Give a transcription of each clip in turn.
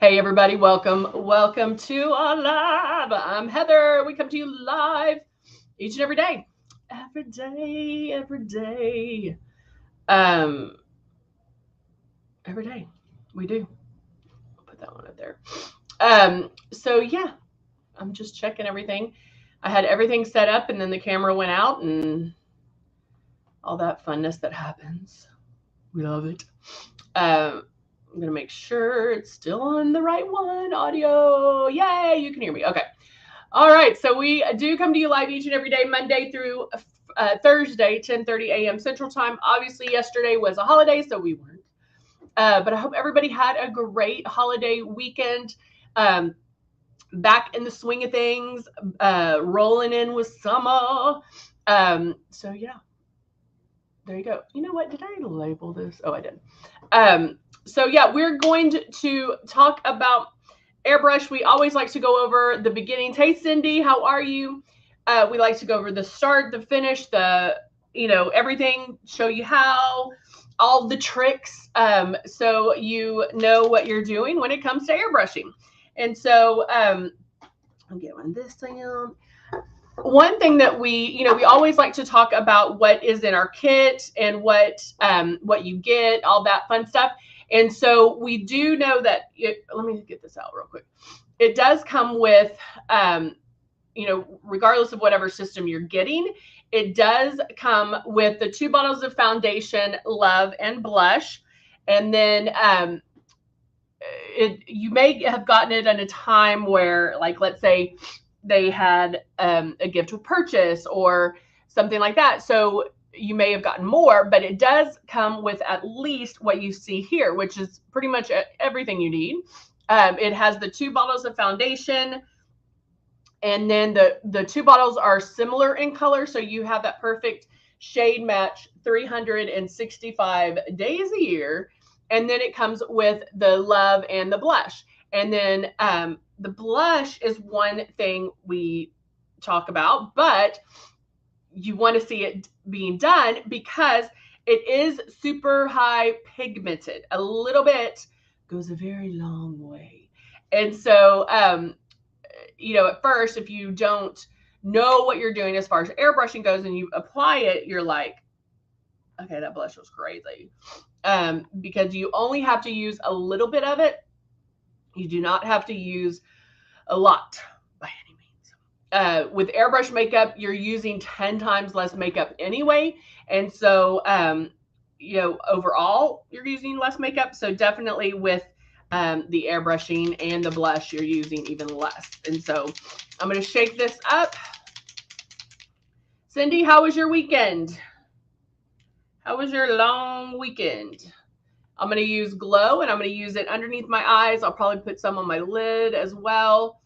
Hey everybody, welcome to our live. I'm Heather. We come to you live each and every day. Um, every day. We do. Put that one up there. So yeah, I'm just checking everything. I had everything set up and then the camera went out and all that funness that happens. We love it. I'm gonna make sure it's still on the right one. Audio. Yay, you can hear me. Okay. All right, so we do come to you live each and every day, Monday through Thursday, 10:30 a.m. Central Time. Obviously, yesterday was a holiday, so we weren't. But I hope everybody had a great holiday weekend. Um, Back in the swing of things, rolling in with summer. So yeah, there you go. You know what? Did I label this? Oh, I did. So yeah, we're going to talk about Airbrush. We always like to go over the beginnings. Hey, Cindy, how are you? We like to go over the start, the finish, everything, show you how, all the tricks, so you know what you're doing when it comes to airbrushing. And so I'll get one this down. One thing that we always like to talk about what is in our kit and what you get, all that fun stuff. And so we do know that let me get this out real quick. It does come with regardless of whatever system you're getting, it does come with the 2 bottles of foundation, Love, and Blush. And then you may have gotten it at a time where, like, let's say they had a gift with purchase or something like that. So you may have gotten more, but it does come with at least what you see here, which is pretty much everything you need. It has the 2 bottles of foundation, and then the 2 bottles are similar in color, so you have that perfect shade match 365 days a year. And then it comes with the Love and the Blush. And then the blush is one thing we talk about, but you want to see it being done because it is super high pigmented. A little bit goes a very long way. And so at first, if you don't know what you're doing as far as airbrushing goes and you apply it, you're like, okay, that blush was crazy. Because you only have to use a little bit of it. You do not have to use a lot by any means. With airbrush makeup, you're using 10 times less makeup anyway. And so, overall, you're using less makeup. So definitely with the airbrushing and the blush, you're using even less. And so I'm going to shake this up. Cindy, how was your weekend? How was your long weekend? I'm going to use Glow, and I'm going to use it underneath my eyes. I'll probably put some on my lid as well.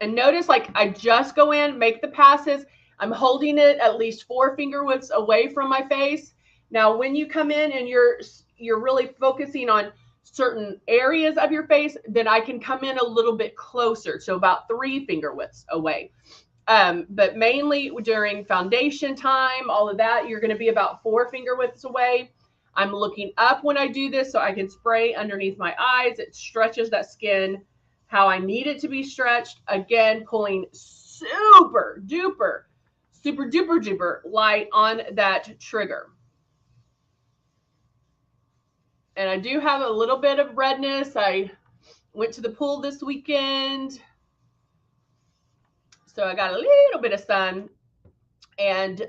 And notice, like, I just go in, make the passes. I'm holding it at least 4 finger widths away from my face. Now, when you come in and you're really focusing on certain areas of your face, then I can come in a little bit closer, so about 3 finger widths away. But mainly during foundation time, all of that, you're going to be about 4 finger widths away. I'm looking up when I do this so I can spray underneath my eyes. It stretches that skin how I need it to be stretched. Again, pulling super duper light on that trigger. And I do have a little bit of redness. I went to the pool this weekend, so I got a little bit of sun. And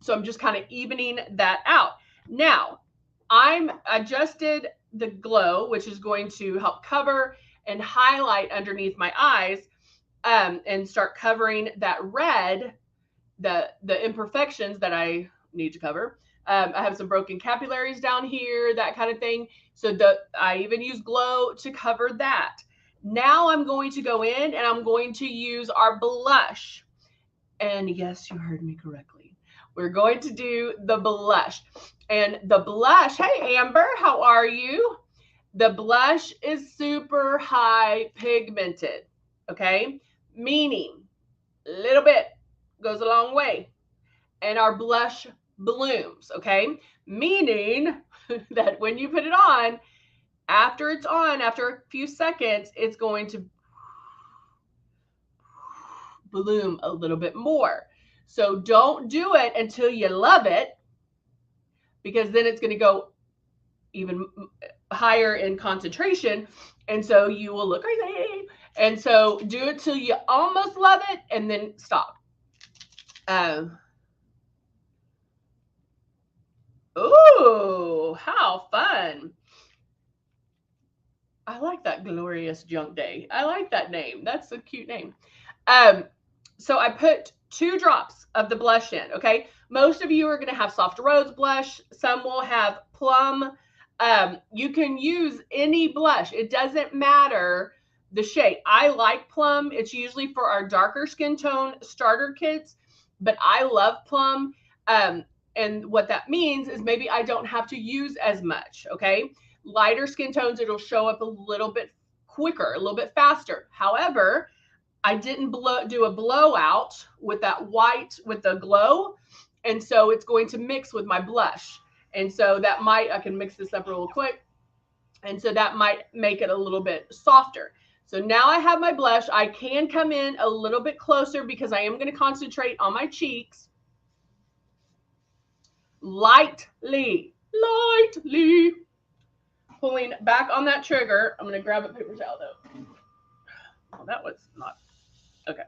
so I'm just kind of evening that out. Now, I'm adjusted the Glow, which is going to help cover and highlight underneath my eyes, and start covering that red, the imperfections that I need to cover. I have some broken capillaries down here, that kind of thing. So I even use Glow to cover that. Now I'm going to go in and I'm going to use our blush. And yes, you heard me correctly. We're going to do the blush. And the blush, hey Amber, how are you? The blush is super high pigmented, okay? Meaning, a little bit goes a long way. And our blush blooms, okay? Meaning that when you put it on, after it's on, after a few seconds, it's going to bloom a little bit more. So don't do it until you love it, because then it's going to go even higher in concentration, and so you will look crazy. And so do it till you almost love it, and then stop. Ooh, how fun. I like that, Glorious Junk Day. I like that name. That's a cute name. So I put 2 drops of the blush in, okay? Most of you are going to have soft rose blush. Some will have plum. You can use any blush. It doesn't matter the shade. I like plum. It's usually for our darker skin tone starter kits, but I love plum. And what that means is maybe I don't have to use as much, okay? Lighter skin tones, it'll show up a little bit quicker, a little bit faster. However, I didn't do a blowout with that white, with the glow. And so it's going to mix with my blush. And so that might, I can mix this up real quick. And so that might make it a little bit softer. So now I have my blush. I can come in a little bit closer because I am going to concentrate on my cheeks. Lightly. Pulling back on that trigger. I'm going to grab a paper towel though. Oh, that was not, okay.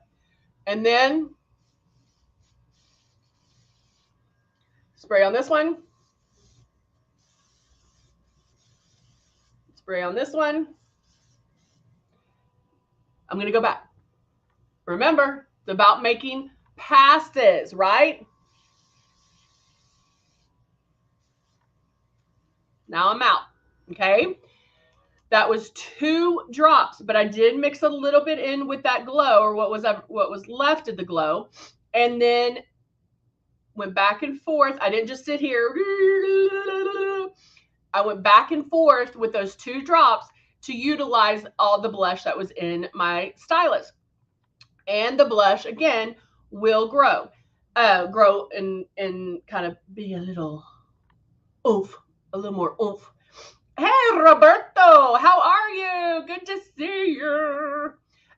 And then spray on this one. Spray on this one. I'm going to go back. Remember, it's about making passes, right? Now I'm out, okay? That was 2 drops, but I did mix a little bit in with that glow, or what was left of the glow, and then went back and forth. I didn't just sit here. I went back and forth with those 2 drops to utilize all the blush that was in my stylus. And the blush, again, will grow and kind of be a little oomph, a little more oomph. Hey, Roberto, how are you? Good to see you.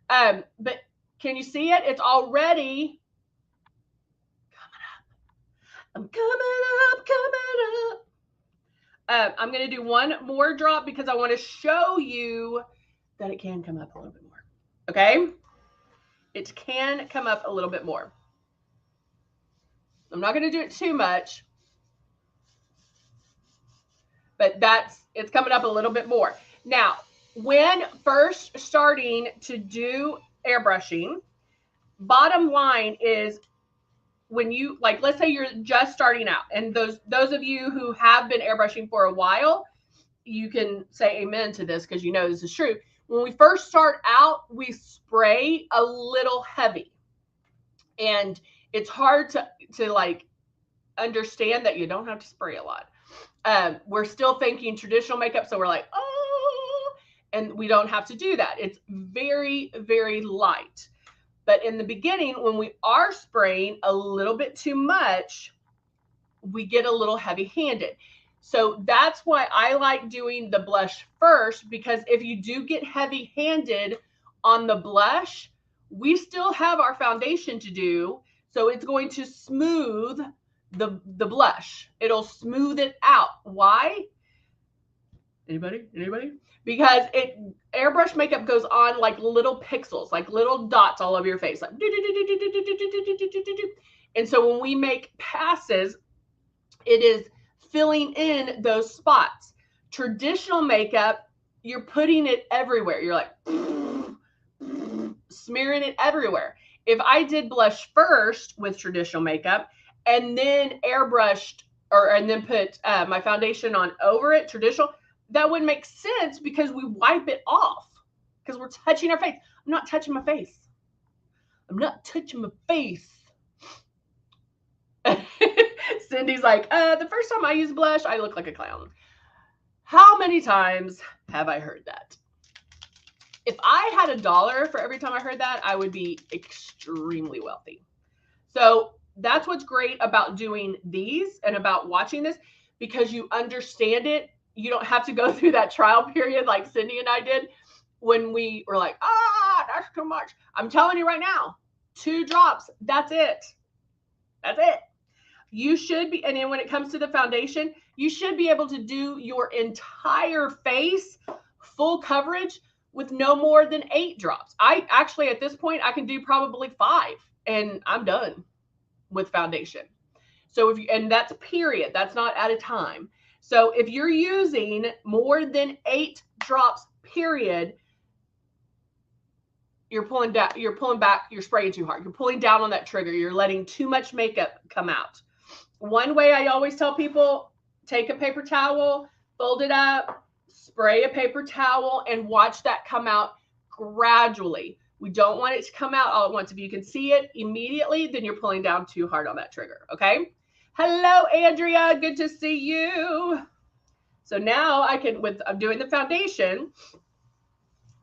But can you see it? It's already coming up. I'm coming up. I'm going to do one more drop because I want to show you that it can come up a little bit more. Okay? It can come up a little bit more. I'm not going to do it too much, but it's coming up a little bit more. Now, when first starting to do airbrushing, bottom line is when you, like, let's say you're just starting out, and those of you who have been airbrushing for a while, you can say amen to this because you know this is true. When we first start out, we spray a little heavy, and it's hard to like understand that you don't have to spray a lot. We're still thinking traditional makeup, so we're like, oh, and we don't have to do that. It's very, very light. But in the beginning, when we are spraying a little bit too much, we get a little heavy-handed. So that's why I like doing the blush first, because if you do get heavy-handed on the blush, we still have our foundation to do. So it's going to smooth the blush. It'll smooth it out. Why? Anybody? Because airbrush makeup goes on like little pixels, like little dots all over your face, like and so when we make passes, it is filling in those spots. Traditional makeup, you're putting it everywhere. You're like smearing it everywhere. If I did blush first with traditional makeup and then airbrushed and then put my foundation on over it, traditional, that wouldn't make sense because we wipe it off because we're touching our face. I'm not touching my face. Cindy's like, the first time I used blush, I look like a clown. How many times have I heard that? If I had $1 for every time I heard that, I would be extremely wealthy. So that's what's great about doing these and about watching this, because you understand it. You don't have to go through that trial period like Cindy and I did when we were like, that's too much. I'm telling you right now, 2 drops, that's it. That's it. You should be, and then when it comes to the foundation, you should be able to do your entire face full coverage with no more than 8 drops. I actually, at this point, I can do probably 5 and I'm done with foundation. So if you, and that's period, that's not at a time. So if you're using more than 8 drops, period, you're pulling down, you're pulling back, you're spraying too hard. You're pulling down on that trigger. You're letting too much makeup come out. One way I always tell people, take a paper towel, fold it up, spray a paper towel, and watch that come out gradually. We don't want it to come out all at once. If you can see it immediately, then you're pulling down too hard on that trigger, okay? Hello, Andrea, good to see you. So now I can, I'm doing the foundation.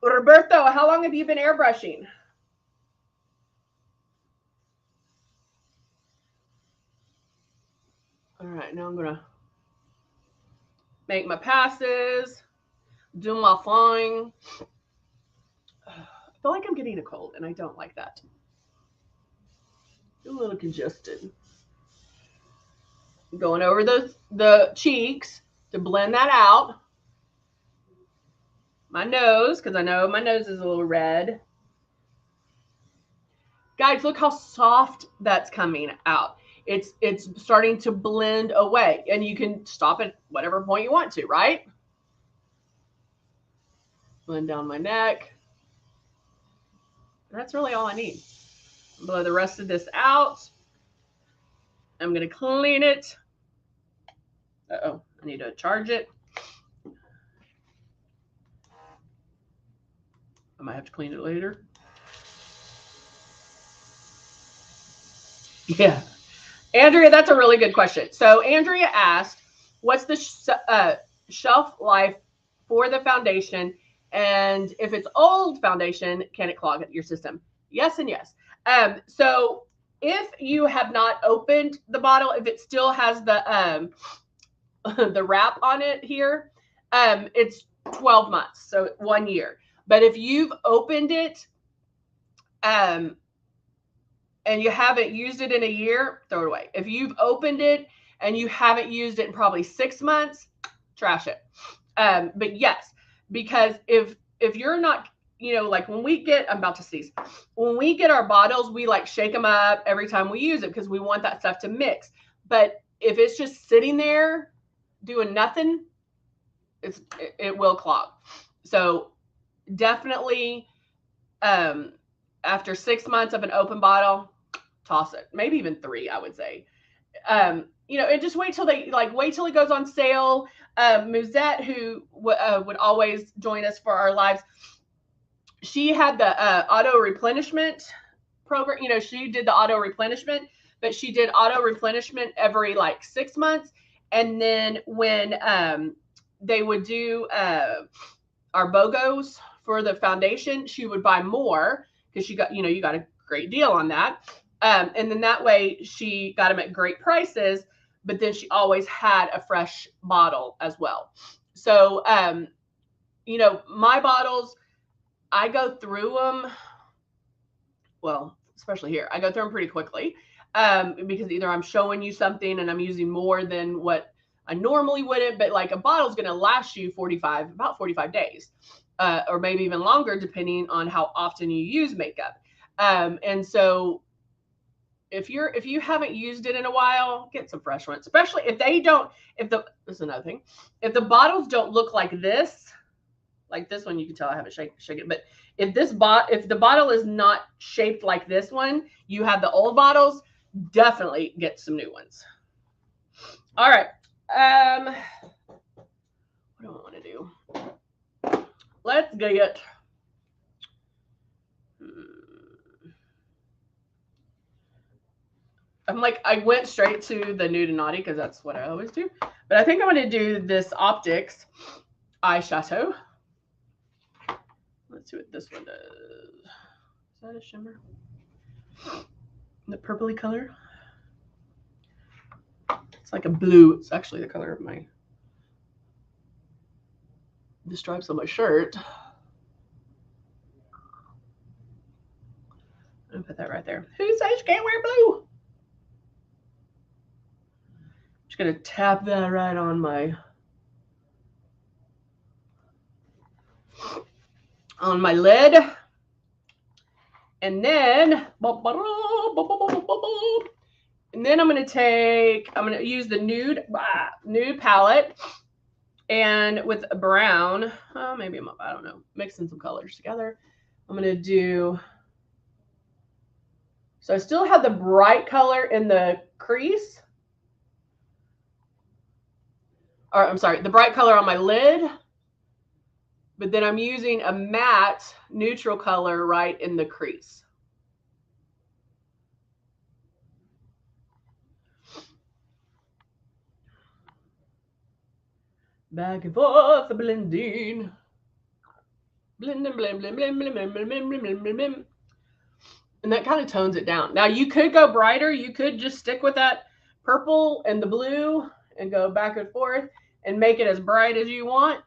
Roberto, how long have you been airbrushing? All right, now I'm gonna make my passes, do my thing. I feel like I'm getting a cold, and I don't like that. A little congested. Going over the cheeks to blend that out. My nose, because I know my nose is a little red. Guys, look how soft that's coming out. It's starting to blend away, and you can stop at whatever point you want to, right? Blend down my neck. That's really all I need. Blow the rest of this out. I'm going to clean it. Uh-oh, I need to charge it. I might have to clean it later. Yeah. Andrea, that's a really good question. So Andrea asked, what's the shelf life for the foundation? And if it's old foundation, can it clog your system? Yes and yes. So if you have not opened the bottle, if it still has the the wrap on it here, it's 12 months, so 1 year. But if you've opened it and you haven't used it in a year, throw it away. If you've opened it and you haven't used it in probably 6 months, trash it. But yes, because if you're not, you know, like when we get, I'm about to sneeze, when we get our bottles, we like shake them up every time we use it because we want that stuff to mix. But if it's just sitting there doing nothing, it will clog. So definitely after 6 months of an open bottle, toss it. Maybe even 3, I would say. You know, and just wait till it goes on sale. Musette, who would always join us for our lives, she had the auto replenishment program. You know, she did the auto replenishment, but she did auto replenishment every like 6 months. And then when they would do our BOGOs for the foundation, she would buy more because she got, you know, you got a great deal on that. And then that way she got them at great prices, but then she always had a fresh bottle as well. So, you know, my bottles, I go through them, well, especially here, I go through them pretty quickly because either I'm showing you something and I'm using more than what I normally wouldn't, but like a bottle's going to last you about 45 days or maybe even longer, depending on how often you use makeup. And so if you haven't used it in a while, get some fresh ones, especially if they don't, this is another thing. If the bottles don't look like this one, you can tell I haven't shake it, but if the bottle is not shaped like this one, you have the old bottles, definitely get some new ones. All right. What do I want to do? Let's get I went straight to the nude and naughty because that's what I always do. But I think I'm going to do this Optics eyeshadow. Let's see what this one does. Is that a shimmer? The purpley color. It's like a blue. It's actually the color of the stripes on my shirt. I'll put that right there. Who says you can't wear blue? Just gonna tap that right on my lid. And then I'm gonna use the nude palette, and with a brown, maybe I don't know, mixing some colors together. I'm gonna do, so I still have the bright color in the crease, or I'm sorry, the bright color on my lid, but then I'm using a matte neutral color right in the crease. Back and forth, blending. Blend, blend, blend, blend, blend, blend, blend, blend, blend, blend, blend. And that kind of tones it down. Now you could go brighter. You could just stick with that purple and the blue and go back and forth and make it as bright as you want.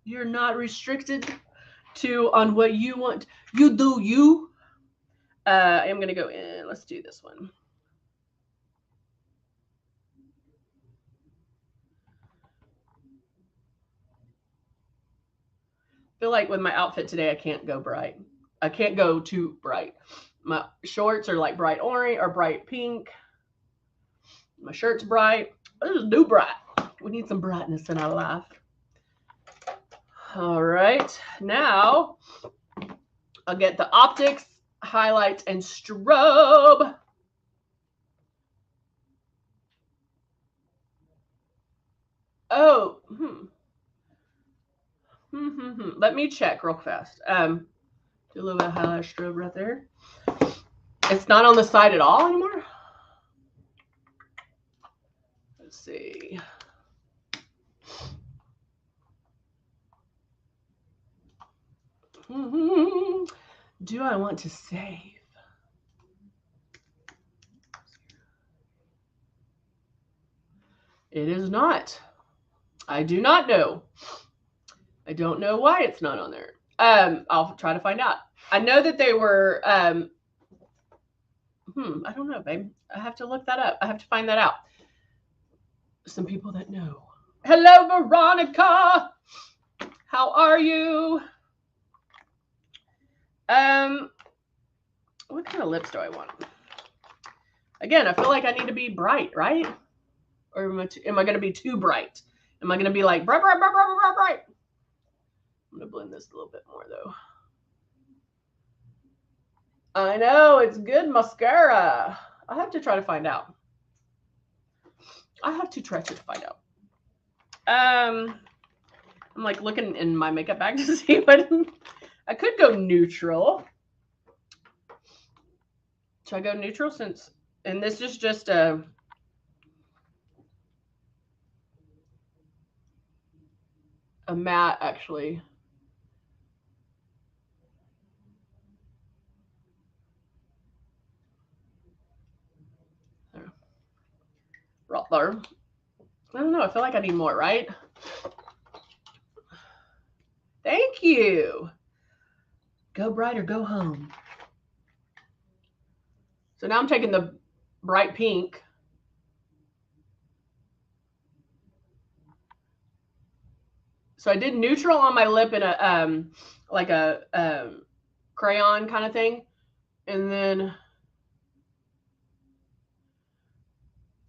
You're not restricted on what you want. You do you. I am going to go in. Let's do this one. I feel like with my outfit today, I can't go bright. I can't go too bright. My shorts are like bright orange or bright pink. My shirt's bright. Let's just do bright. We need some brightness in our life. All right. Now I'll get the optics, highlight, and strobe. Oh, let me check real fast. Do a little bit of highlight strobe right there. It's not on the side at all anymore. Let's see. Do I want to save? It is not. I do not know. I don't know why it's not on there. I'll try to find out. I know that they were, I don't know, babe. I have to look that up. I have to find that out. Some people that know. Hello, Veronica. How are you? What kind of lips do I want? Again, I feel like I need to be bright, right? Or am I going to be too bright? Am I going to be like bright, bright, bright, bright, bright, bright? I'm going to blend this a little bit more, though. I know, it's good mascara. I have to try to find out. I'm like looking in my makeup bag to see what I could go neutral. Should I go neutral since, and this is just a matte actually. Right there. I don't know. I feel like I need more, right? Thank you. Go bright or go home. So now I'm taking the bright pink. So I did neutral on my lip in a like a crayon kind of thing, and then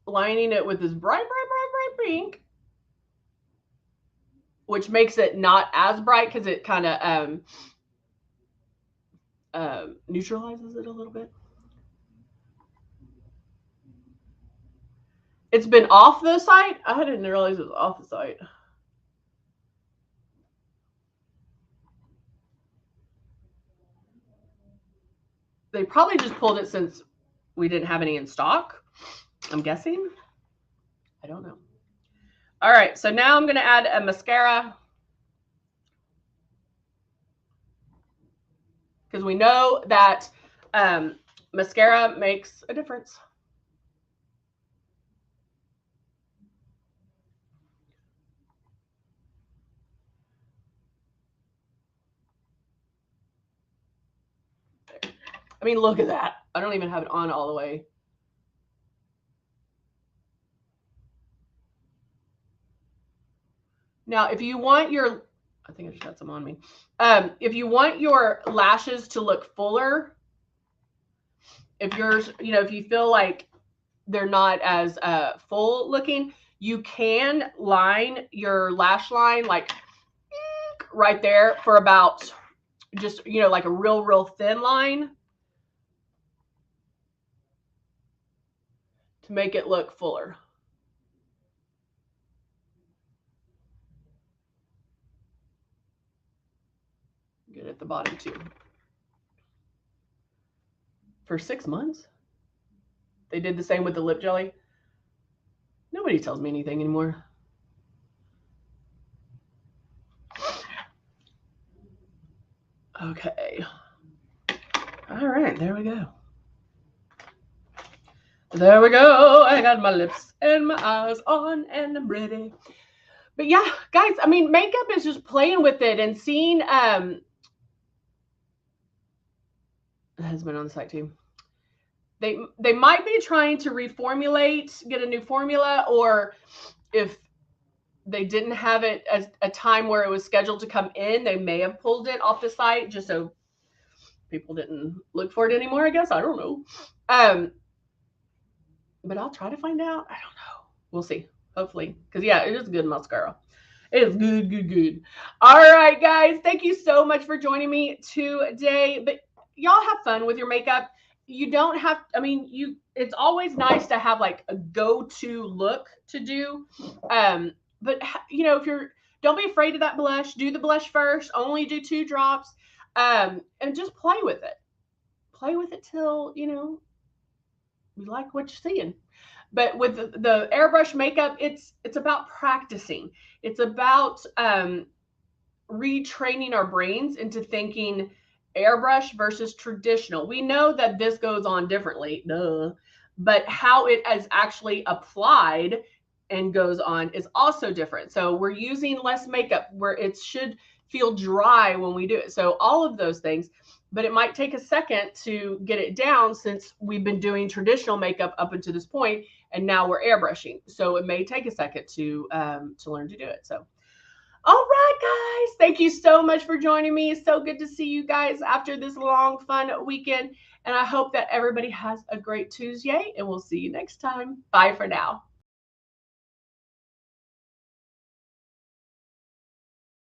lining it with this bright, bright, bright, bright pink, which makes it not as bright because it kind of neutralizes it a little bit. It's been off the site. I didn't realize it was off the site. They probably just pulled it since we didn't have any in stock, I'm guessing. I don't know. All right, so now I'm going to add a mascara because we know that mascara makes a difference. I mean, look at that. I don't even have it on all the way. Now, if you want your, I think I just had some on me. If you want your lashes to look fuller, if yours, if you feel like they're not as full looking, you can line your lash line like right there for about just, like a real thin line to make it look fuller. Get it at the bottom too. For 6 months? They did the same with the lip jelly. Nobody tells me anything anymore. Okay. All right, there we go. There we go. I got my lips and my eyes on and I'm ready. But yeah, guys, I mean, makeup is just playing with it and seeing it has been on the site too. They might be trying to reformulate, get a new formula, or if they didn't have it as a time where it was scheduled to come in, they may have pulled it off the site just so people didn't look for it anymore, I guess. I don't know. But I'll try to find out. I don't know. We'll see. Hopefully. Because, yeah, it is good mascara. It is good. All right, guys. Thank you so much for joining me today. But y'all have fun with your makeup. You don't have, I mean, it's always nice to have like a go-to look to do. But, don't be afraid of that blush. Do the blush first. Only do 2 drops. And just play with it. Play with it till, you like what you're seeing. But with the airbrush makeup, it's about practicing. It's about retraining our brains into thinking airbrush versus traditional. We know that this goes on differently, but how it is actually applied and goes on is also different. So we're using less makeup where it should feel dry when we do it. So all of those things, but it might take a second to get it down since we've been doing traditional makeup up until this point, and now we're airbrushing. So it may take a second to learn to do it. So, all right, guys, thank you so much for joining me. It's so good to see you guys after this long, fun weekend. And I hope that everybody has a great Tuesday, and we'll see you next time. Bye for now.